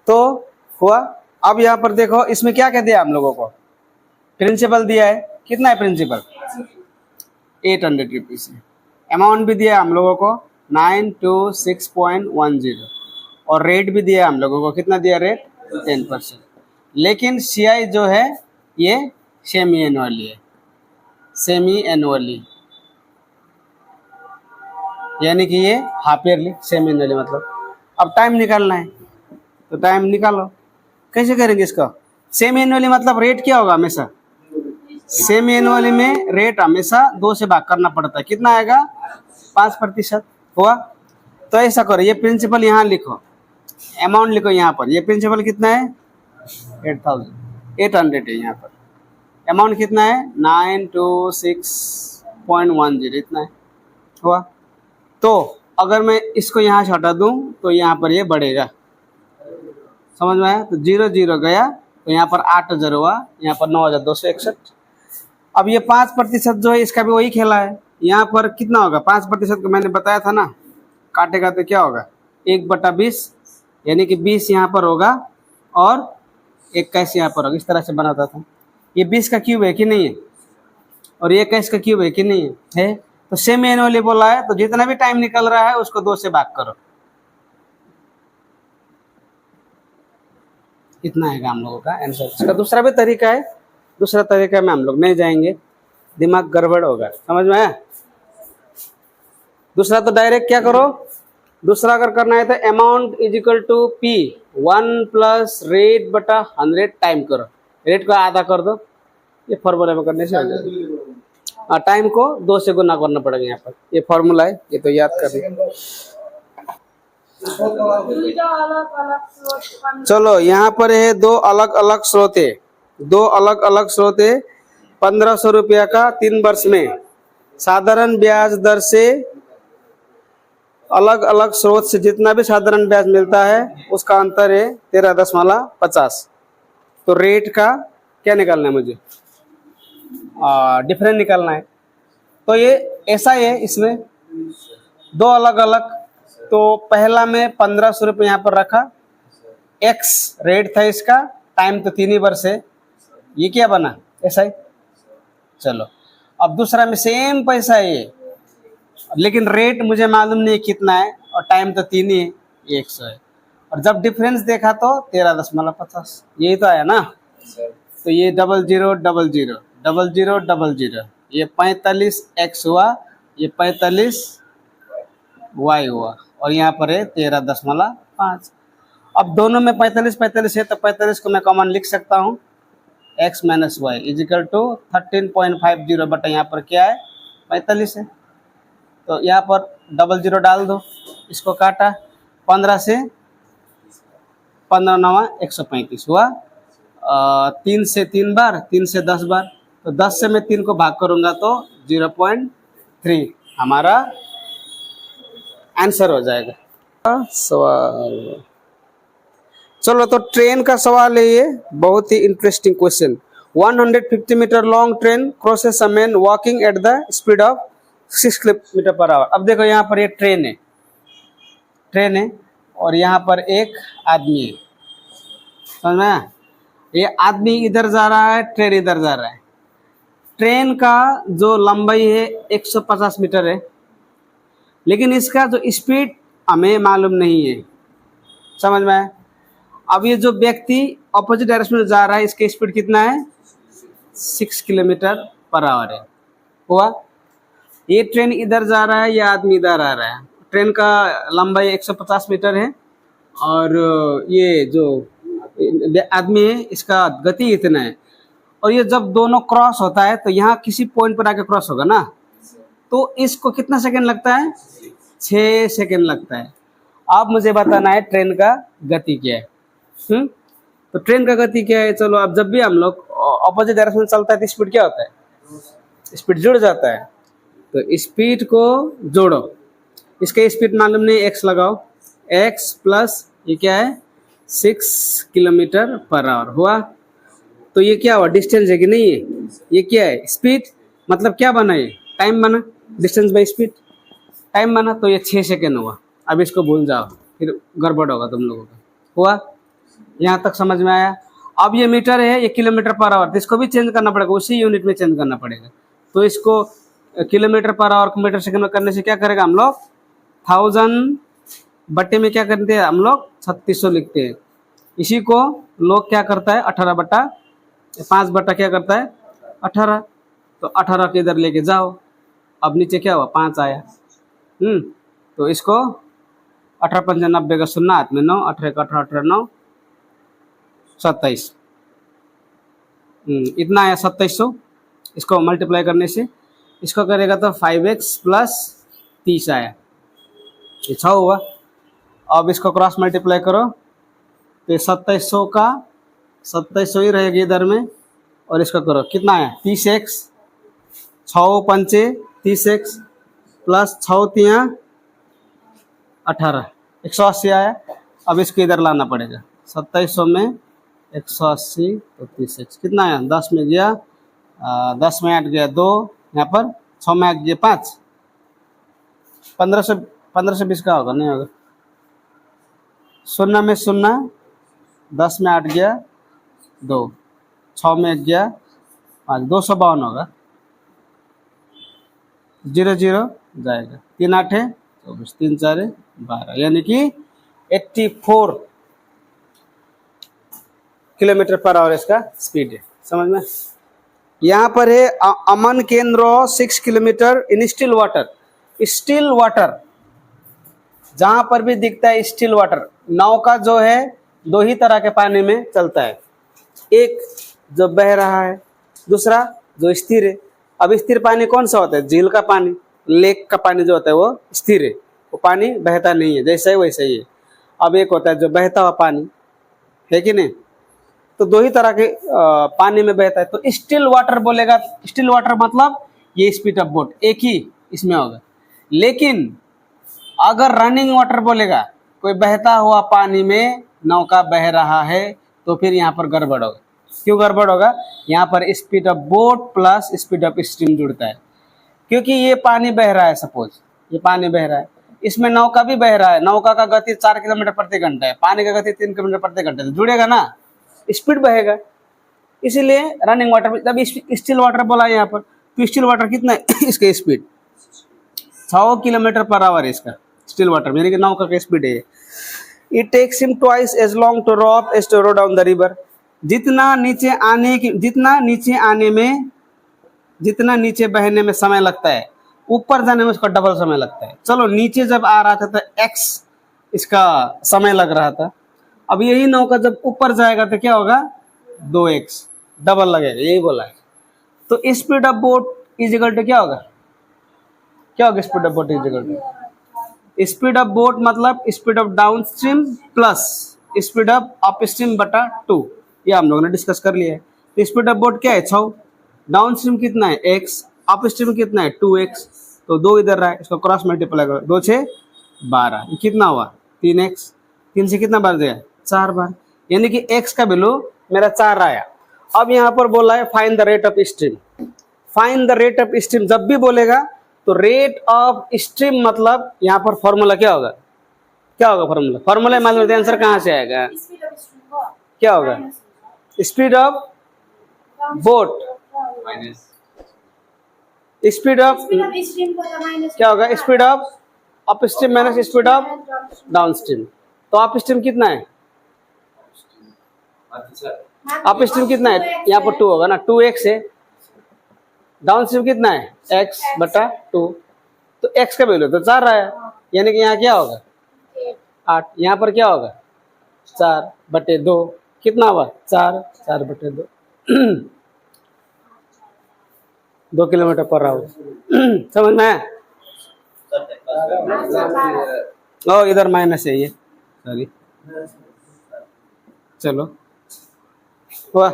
तो हुआ। अब यहाँ पर देखो इसमें क्या क्या दिया हम लोगों को, प्रिंसिपल दिया है, कितना है प्रिंसिपल 800 रुपीज है। अमाउंट भी दिया हम लोगों को 926.10 और रेट भी दिया हम लोगों को, कितना दिया रेट 10%। लेकिन सीआई जो है ये सेमी एनुअली है, सेमी एनुअली यानी कि ये हाफ ईयरली, सेमी एनुअली मतलब। अब टाइम निकालना है तो टाइम निकालो, कैसे करेंगे इसका। सेमी एनुअली मतलब रेट क्या होगा हमेशा, सेमी एनुअली में रेट हमेशा 2 से भाग करना पड़ता है, कितना आएगा 5%। हुआ। तो ऐसा करो, ये प्रिंसिपल यहाँ लिखो, अमाउंट लिखो यहाँ पर, ये प्रिंसिपल कितना है 800 है, यहाँ पर अमाउंट कितना है 926.10 इतना है। हुआ। तो अगर मैं इसको यहाँ से हटा दूँ तो यहाँ पर ये बढ़ेगा, समझ में आया। तो 0 0 गया तो यहाँ पर 8000 हुआ, यहाँ पर 9261। अब ये 5% जो है इसका भी वही खेला है, यहाँ पर कितना होगा 5% को मैंने बताया था ना, काटेगा तो क्या होगा 1/20 यानी कि 20 यहाँ पर होगा और 21 यहाँ पर होगा, इस तरह से बनाता था। ये 20 का क्यूब है कि नहीं है, और ये 21 का क्यूब है कि नहीं है। तो सेमी एनुअली बोला है तो जितना भी टाइम निकल रहा है उसको 2 से भाग करो, इतना है हम लोगों का आंसर। इसका दूसरा भी तरीका है, दूसरा तरीका में हम लोग नहीं जाएंगे, दिमाग गड़बड़ होगा, समझ में आया। दूसरा तो डायरेक्ट क्या करो, दूसरा अगर करना है तो amount is equal to P 1 plus rate बटा 100 टाइम करो, रेट को आधा कर दो, ये फॉर्मूला में करने से हो जाएगा। टाइम को 2 से गुना करना पड़ेगा, यहाँ पर ये फॉर्मूला है, ये तो याद कर लो। चलो यहाँ पर है 2 अलग अलग स्रोत है, 2 अलग अलग स्रोत है। 1500 रुपया का 3 वर्ष में साधारण ब्याज दर से, अलग अलग स्रोत से जितना भी साधारण ब्याज मिलता है उसका अंतर है 13.50। तो रेट का क्या निकालना है मुझे, डिफरेंस निकालना है। तो ये ऐसा है, इसमें 2 अलग अलग। तो पहला में 1500 रुपये यहाँ पर रखा, एक्स रेट था इसका, टाइम तो 3 ही वर्ष है, ये क्या बना ऐसा ही। चलो अब दूसरा में सेम पैसा है ये, लेकिन रेट मुझे मालूम नहीं कितना है और टाइम तो 3 ही है, 100 है। और जब डिफरेंस देखा तो 13.50, यही तो आया ना। तो ये 00 00 00 00, ये 45x हुआ, ये 45y हुआ, और यहाँ पर है 13.5। अब दोनों में 45 45 है तो 45 को मैं कॉमन लिख सकता हूँ, x minus y is equal to 13.50 बटा यहाँ पर क्या है 45 है। तो यहाँ पर 00 डाल दो, इसको काटा 15 से 15 9 135 हुआ, 3 से 3 बार, 3 से 10 बार, तो 10 से मैं 3 को भाग करूँगा तो 0.3 हमारा आंसर हो जाएगा। सवाल, चलो तो ट्रेन का सवाल है ये, बहुत ही interesting question. 150 metre long train crosses a man walking at the speed of 6 kilometre per hour. अब देखो यहाँ पर ये ट्रेन है, ट्रेन है और यहाँ पर एक आदमी है, समझ में आया? ये आदमी इधर जा रहा है, ट्रेन इधर जा रहा है। ट्रेन का जो लंबाई है 150 मीटर है, लेकिन इसका जो स्पीड हमें मालूम नहीं है, समझ में आया? अब ये जो व्यक्ति ऑपोजिट डायरेक्शन में जा रहा है, इसका स्पीड कितना है 6 किलोमीटर पर आवर है। हुआ। ये ट्रेन इधर जा रहा है, ये आदमी इधर आ रहा है। ट्रेन का लंबाई 150 मीटर है और ये जो आदमी है इसका गति इतना है। और ये जब दोनों क्रॉस होता है तो यहाँ किसी पॉइंट पर आके क्रॉस होगा ना, तो इसको कितना सेकंड लगता है 6 सेकंड लगता है। अब मुझे बताना है ट्रेन का गति क्या है। तो ट्रेन का गति क्या है, चलो अब जब भी हम लोग ऑपोजिट डायरेक्शन में चलता है तो स्पीड क्या होता है, स्पीड जुड़ जाता है। तो स्पीड को जोड़ो, इसका स्पीड मालूम नहीं, x लगाओ, x प्लस ये क्या है 6 किलोमीटर पर आवर हुआ। तो ये क्या हुआ, डिस्टेंस है कि नहीं है, ये क्या है स्पीड, मतलब क्या बना ये टाइम बना, डिस्टेंस बाई स्पीड टाइम बना। तो ये 6 सेकेंड हुआ। अब इसको भूल जाओ, फिर गड़बड़ होगा तुम लोगों का। हुआ। यहाँ तक समझ में आया। अब ये मीटर है, ये किलोमीटर पर आवर, तो इसको भी चेंज करना पड़ेगा, उसी यूनिट में चेंज करना पड़ेगा। तो इसको किलोमीटर पर आवर को मीटर सेकंड में करने से क्या करेगा हम लोग, 1000 बट्टे में क्या करते हैं हम लोग 3600 लिखते हैं। इसी को लोग क्या करता है 18 बट्टा 5 बट्टा क्या करता है 18, तो 18 के इधर लेके जाओ। अब नीचे क्या हुआ 5 आया। तो इसको 18 पंजा 90 का 0 हाथ में 9, 18 का 18, 18 9 27, इतना आया 2700। इसको मल्टीप्लाई करने से इसको करेगा तो 5x प्लस 30 आया, ये 6 हुआ। अब इसको क्रॉस मल्टीप्लाई करो तो 2700 का 2700 ही रहेगी इधर में, और इसका करो कितना आया 30x, 6 पंचे 30x प्लस 6 तिया 18, 180 आया। अब इसको इधर लाना पड़ेगा, 2700 में 180 तो 30x कितना आया, 10 में गया 10 में 8 गया 2, यहाँ पर 6 में 8 गया 5, 1520 का होगा, नहीं होगा। 0 में 0, 10 में 8 गया 2, 6 में 1 गया 5, 252 होगा। 0 0 जाएगा, 3 8 है 24, 3 4 है 12, यानी कि 84 किलोमीटर पर आवर इसका स्पीड है। समझ में। यहाँ पर है अमन केंद्र 6 kilometre in still water. Still water जहां पर भी दिखता है स्टिल वाटर, नौका जो है 2 ही तरह के पानी में चलता है, एक जो बह रहा है, दूसरा जो स्थिर है। अब स्थिर पानी कौन सा होता है, झील का पानी, लेक का पानी जो होता है वो स्थिर है, वो पानी बहता नहीं है, जैसा है वैसा ही है। अब एक होता है जो बहता हुआ पानी, है कि नहीं, तो 2 ही तरह के पानी में बहता है। तो स्टिल वाटर बोलेगा, स्टिल वाटर मतलब ये स्पीड ऑफ बोट एक ही इसमें होगा। लेकिन अगर रनिंग वाटर बोलेगा, कोई बहता हुआ पानी में नौका बह रहा है, तो फिर यहाँ पर गड़बड़ होगा। क्यों गड़बड़ होगा, यहाँ पर speed of boat plus speed of stream जुड़ता है। क्योंकि ये पानी बह रहा है, सपोज ये पानी बह रहा है, इसमें नौका भी बह रहा है, नौका का गति 4 किलोमीटर प्रति घंटा है, पानी का गति 3 किलोमीटर प्रति घंटा है, तो जुड़ेगा ना, स्पीड बहेगा। इसीलिए रनिंग वाटर, जब स्टिल वाटर बोला यहाँ पर, तो स्टिल वाटर कितना है इसका स्पीड 6 किलोमीटर पर आवर है इसका स्टिल वाटर, यानी कि नौका का स्पीड है। It takes him twice as long to row up as to row down the river. जितना नीचे बहने में समय लगता है, ऊपर जाने में उसका डबल समय लगता है। चलो नीचे जब आ रहा था तो x इसका समय लग रहा था, अब यही नौका जब ऊपर जाएगा तो क्या होगा 2x डबल लगेगा, यही बोला है। तो speed of boat is equal to क्या होगा, speed of boat is equal to, speed of boat मतलब speed of downstream plus speed of upstream बटा 2, ये हम लोगों ने डिस्कस कर लिया है। तो स्पीड ऑफ बोट क्या है 6, डाउन स्ट्रीम कितना है x, अप स्ट्रीम कितना है 2x, तो 2 इधर रहा है, इसको क्रॉस मल्टीप्लाई करो, 2 6 12, ये कितना हुआ 3x, 3 से कितना बार दिया 4 बार, यानी कि x का वैल्यू मेरा 4 आया। अब यहाँ पर बोला है find the rate of stream. Find the rate of stream जब भी बोलेगा तो रेट ऑफ स्ट्रीम मतलब यहाँ पर फॉर्मूला क्या होगा, फॉर्मूला मालूम है, आंसर कहाँ से आएगा, क्या होगा speed of boat speed of क्या होगा, speed of up stream minus speed of down stream. तो अप स्ट्रीम कितना है, अप स्ट्रीम कितना है, यहाँ पर 2 होगा ना, 2x है, डाउन स्ट्रीम कितना है x बटा 2, तो x का वैल्यू तो 4 आया, यानी कि यहाँ क्या होगा 8, यहाँ पर क्या होगा 4 बटे 2, कितना हुआ 4 बटे 2 2 किलोमीटर पर आवर। समझ में आया? ओ इधर माइनस है ये, सॉरी, चलो हुआ।